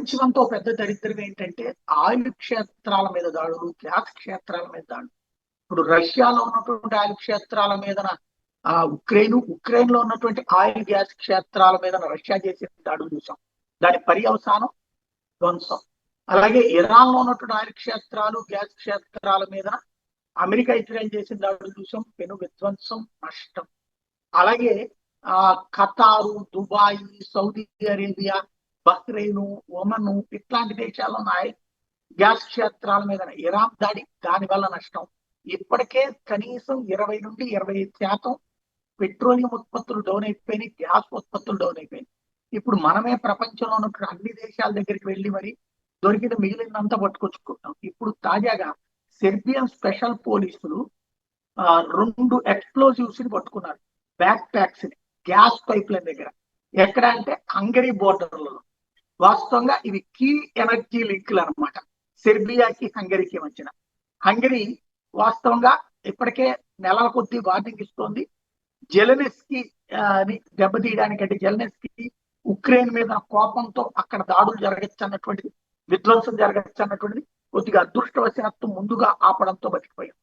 ప్రపంచంతో పెద్ద దరిద్రం ఏంటంటే ఆయిల్ క్షేత్రాల మీద దాడులు, గ్యాస్ క్షేత్రాల మీద దాడులు. ఇప్పుడు రష్యాలో ఉన్నటువంటి ఆయిల్ క్షేత్రాల మీద ఉక్రెయిన్ లో ఉన్నటువంటి ఆయిల్ గ్యాస్ క్షేత్రాల మీద రష్యా చేసిన దాడులు చూసాం. దాని పర్యవసానం ధ్వంసం. అలాగే ఇరాన్ లో ఉన్నటువంటి ఆయిల్ క్షేత్రాలు, గ్యాస్ క్షేత్రాల మీద అమెరికా ఇజ్రాయెల్ చేసిన దాడులు చూసాం. పెను విధ్వంసం, నష్టం. అలాగే ఖతారు, Dubai, Saudi Arabia, Bahrain, Oman ఇట్లాంటి దేశాల్లో ఆయిల్ గ్యాస్ క్షేత్రాల మీద ఇరాన్ దాడి, దాని వల్ల నష్టం. ఇప్పటికే కనీసం 20 నుండి 25% పెట్రోలియం ఉత్పత్తులు డౌన్ అయిపోయినాయి, గ్యాస్ ఉత్పత్తులు డౌన్ అయిపోయినాయి. ఇప్పుడు మనమే ప్రపంచంలో ఉన్న అన్ని దేశాల దగ్గరికి వెళ్ళి మరి దొరికిన మిగిలినంతా పట్టుకొచ్చుకుంటాం. ఇప్పుడు తాజాగా సెర్బియన్ స్పెషల్ పోలీసులు 2 ఎక్స్ప్లోజివ్స్ ని పట్టుకున్నారు, బ్యాక్ ప్యాక్స్ ని, గ్యాస్ పైప్ లైన్ దగ్గర. ఎక్కడ అంటే హంగరీ బోర్డర్లలో. వాస్తవంగా ఇవి కీ ఎనర్జీ లింకులు అనమాట, సెర్బియాకి హంగరీకి మధ్యన. హంగరీ వాస్తవంగా ఇప్పటికే నెలల కొద్దీ వార్నింగ్ ఇస్తోంది. జెలెన్స్కీ దెబ్బతీయడానికి, అంటే జెలెన్స్కీ ఉక్రెయిన్ మీద కోపంతో అక్కడ దాడులు జరగచ్చు అన్నటువంటిది, విధ్వంసం జరగచ్చు అన్నటువంటిది కొద్దిగా అదృష్టవశాత్తు ముందుగా ఆపడంతో బతికిపోయాం.